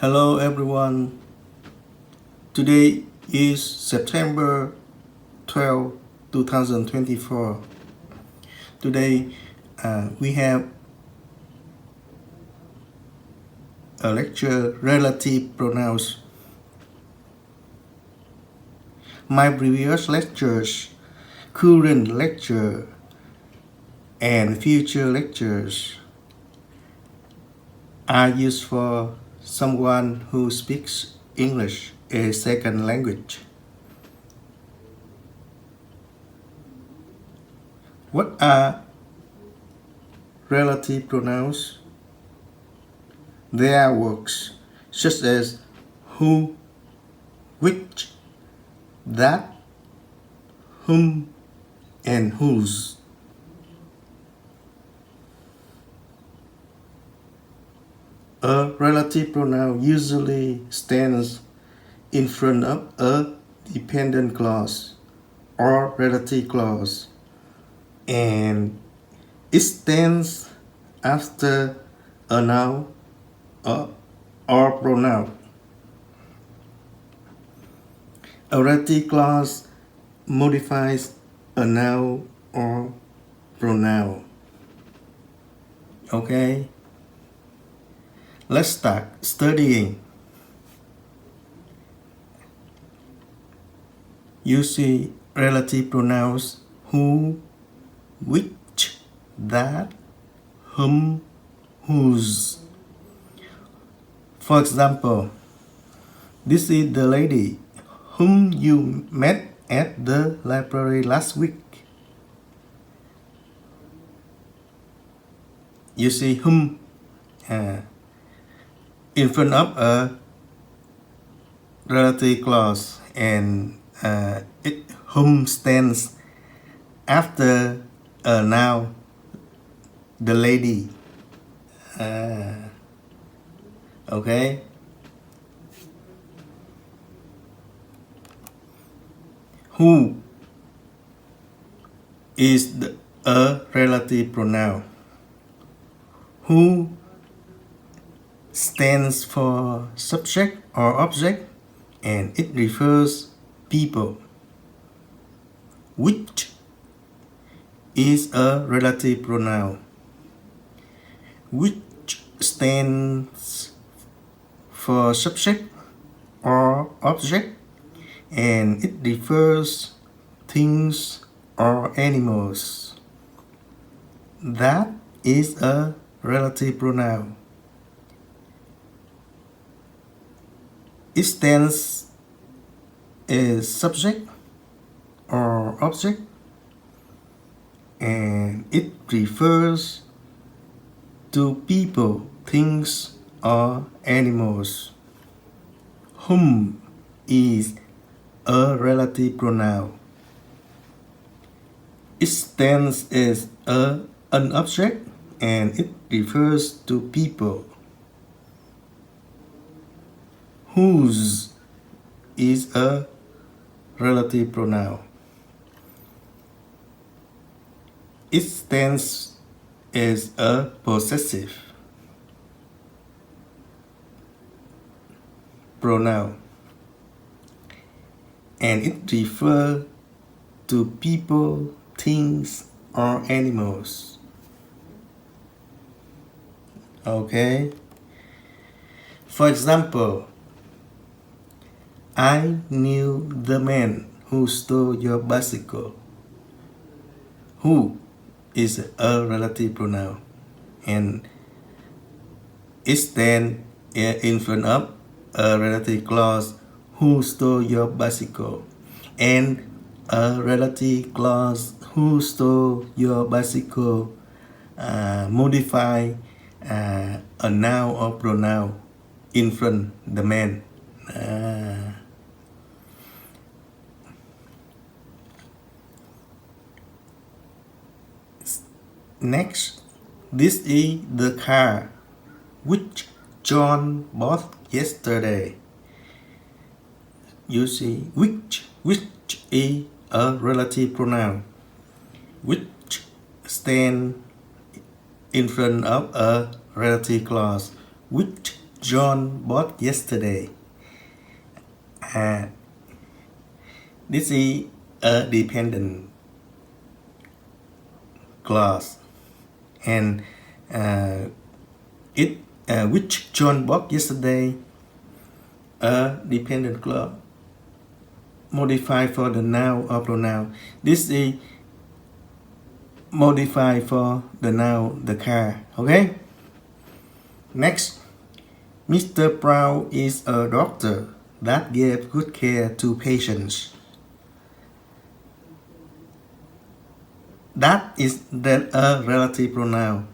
Hello everyone. Today is September 12, 2024. Today we have a lecture relative pronouns. My previous lectures, current lecture, and future lectures are used for someone who speaks English, a second language. What are relative pronouns? They are words such as who, which, that, whom, and whose. A relative pronoun usually stands in front of a dependent clause or relative clause, and it stands after a noun or pronoun. A relative clause modifies a noun or pronoun. Okay? Let's start studying. You see relative pronouns who, which, that, whom, whose. For example, this is the lady whom you met at the library last week. You see whom in front of a relative clause, and whom stands after a noun, the lady. Okay. Who is a relative pronoun. Who stands for subject or object, and it refers people. Which is a relative pronoun. Which stands for subject or object, and it refers things or animals. That is a relative pronoun. It stands as subject or object, and it refers to people, things, or animals. Whom is a relative pronoun. It stands as an object, and it refers to people. Whose is a relative pronoun. It stands as a possessive pronoun, and it refers to people, things, or animals. Okay? For example, I knew the man who stole your bicycle. Who is a relative pronoun, and it stands in front of a relative clause, who stole your bicycle, and a relative clause, who stole your bicycle, modify a noun or pronoun in front the man. Next, this is the car which John bought yesterday. You see, which is a relative pronoun. Which stand in front of a relative clause. Which John bought yesterday. Uh, this is a dependent clause, and it which John bought yesterday, a dependent clause modified for the noun or pronoun. This is modified for the noun, the car. Okay. Next, Mr. Brown is a doctor that gave good care to patients. That is then a relative pronoun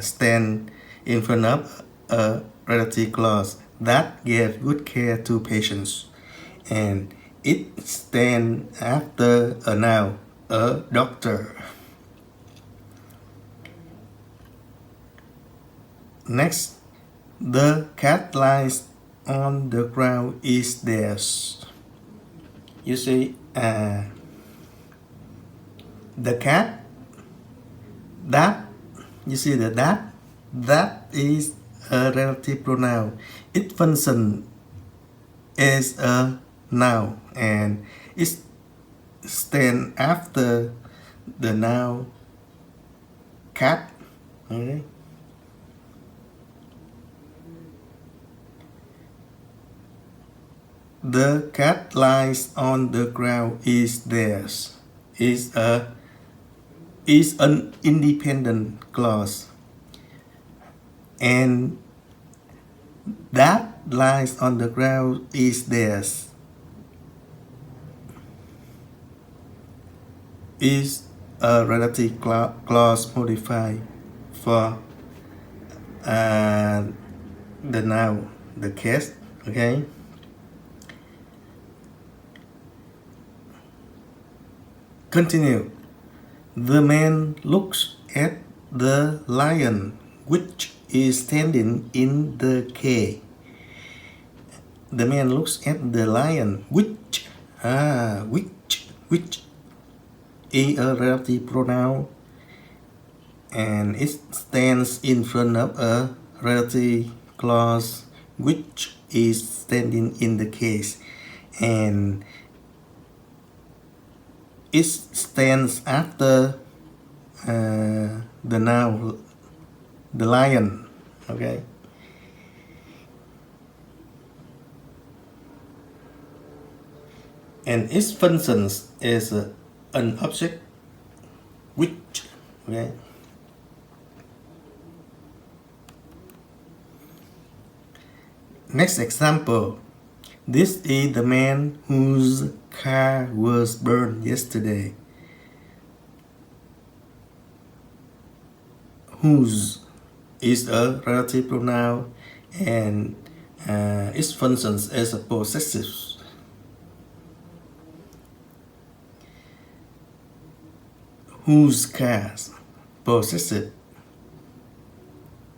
stand in front of a relative clause that gave good care to patients, and it stands after a noun, a doctor. Next, the cat lies on the ground is theirs. You see, the cat, that, you see that is a relative pronoun. It functions as a noun and it stands after the noun cat. Okay. The cat lies on the ground is theirs. Is an independent clause, and that lies on the ground is theirs is a relative clause modified for the noun, the cat. Okay. Continue. The man looks at the lion which is standing in the cage. The man looks at the lion which is a relative pronoun, and it stands in front of a relative clause which is standing in the case, and it stands after the noun, the lion. Okay. And its functions as an object which. Okay. Next example. This is the man whose car was burned yesterday. Whose is a relative pronoun and its functions as a possessive. Whose cars, possessive.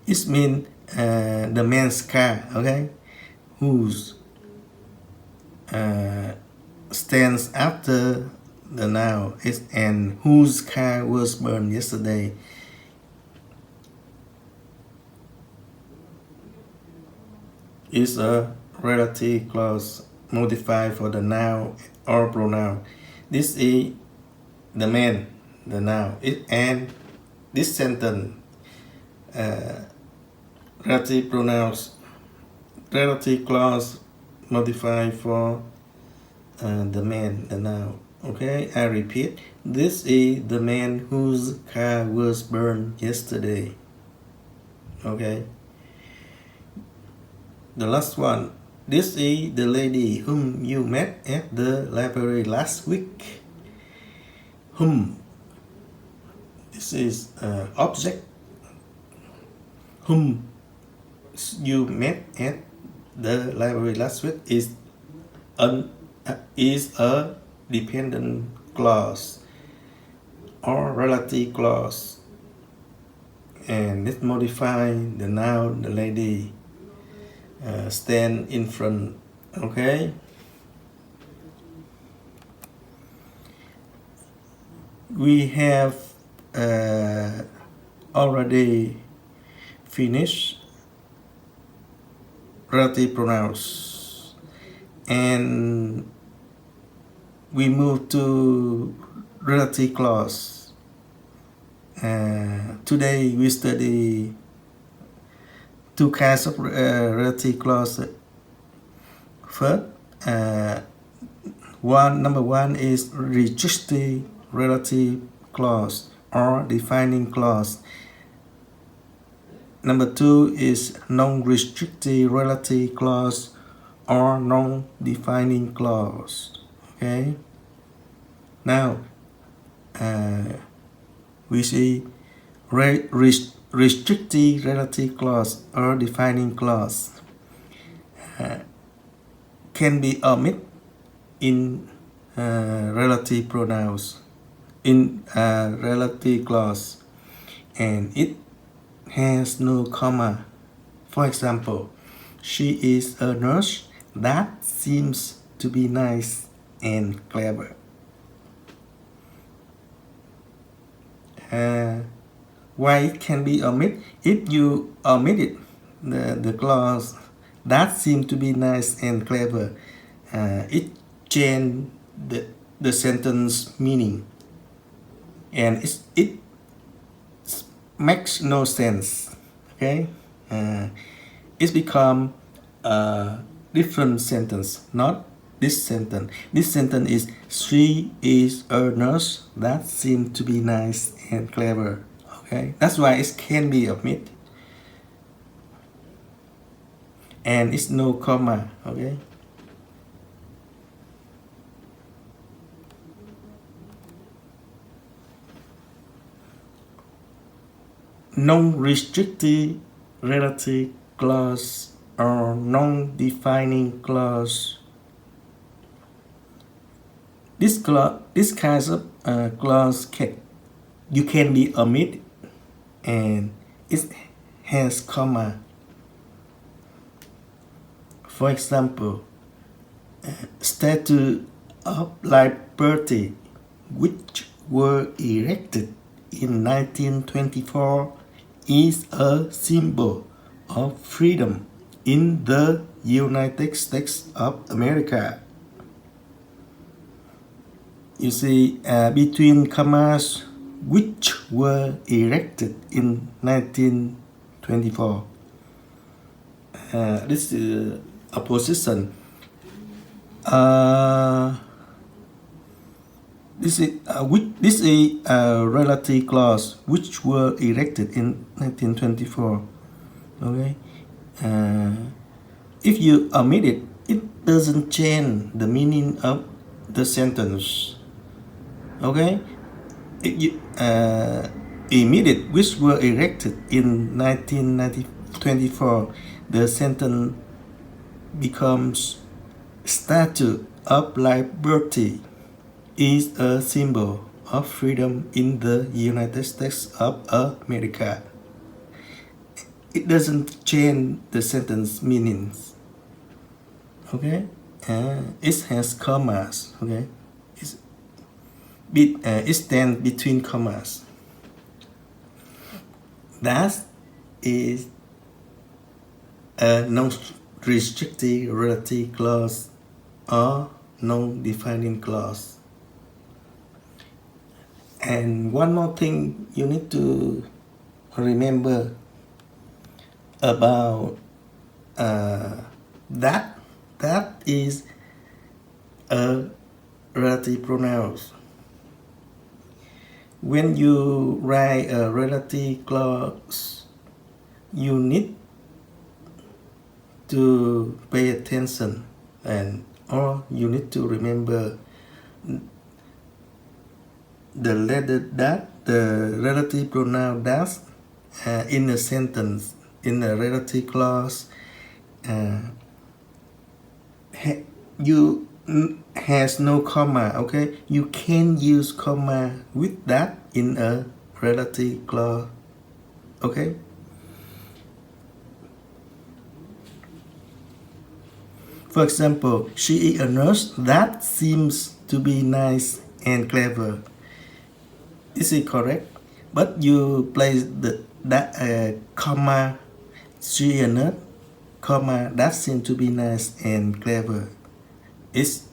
It means the man's car. Okay. Whose stands after the noun is, and whose car was burned yesterday is a relative clause modified for the noun or pronoun. This is the man, the noun. And this sentence, relative pronouns, relative clause modified for the man, the noun. Okay, I repeat. This is the man whose car was burned yesterday. Okay. The last one. This is the lady whom you met at the library last week. Whom. This is object. Whom you met at the library last week is a dependent clause or relative clause, and it modify the noun, the lady stand in front. Okay. We have already finished relative pronouns. And we move to relative clause. Today we study two kinds of relative clause. First, number one is restrictive relative clause or defining clause. Number two is non-restrictive relative clause or non-defining clause. Okay. Now we see restrictive relative clause or defining clause can be omitted in relative pronouns in relative clause, and it has no comma. For example, she is a nurse that seems to be nice and clever. Why it can be omitted? If you omitted the clause that seems to be nice and clever, it change the sentence meaning, and it makes no sense. Okay, it's become a different sentence, not this sentence. This sentence is she is a nurse that seems to be nice and clever. Okay, that's why it can be omitted, and it's no comma. Okay. Non-restrictive relative clause or non-defining clause. This kind of clause you can be omitted, and it has comma. For example, Statue of Liberty, which were erected in 1924, is a symbol of freedom in the United States of America. You see, between commas, which were erected in 1924. This is a position. This is a relative clause which were erected in 1924. Okay. If you omit it, it doesn't change the meaning of the sentence. Okay. If you omit it, which were erected in 1924, the sentence becomes Statue of Liberty is a symbol of freedom in the United States of America. It doesn't change the sentence meanings. Okay, it has commas. Okay, it stands between commas. That is a non-restrictive relative clause or non-defining clause. And one more thing you need to remember about that is a relative pronouns. When you write a relative clause, you need to pay attention, or you need to remember the letter that the relative pronoun does in a sentence, in a relative clause. You has no comma. Okay, you can use comma with that in a relative clause. Okay. For example, she is a nurse that seems to be nice and clever. This is correct, but you place that comma, she is a nurse, comma that seems to be nice and clever is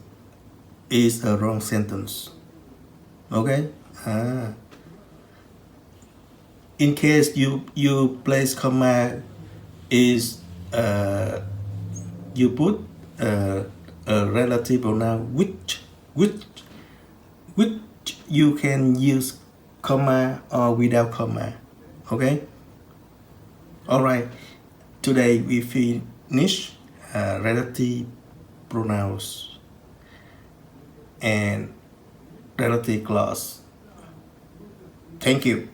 a wrong sentence. Okay? In case you place comma is you put a relative pronoun which you can use comma or without comma. Okay? Alright. Today we finish relative pronouns and relative clause. Thank you.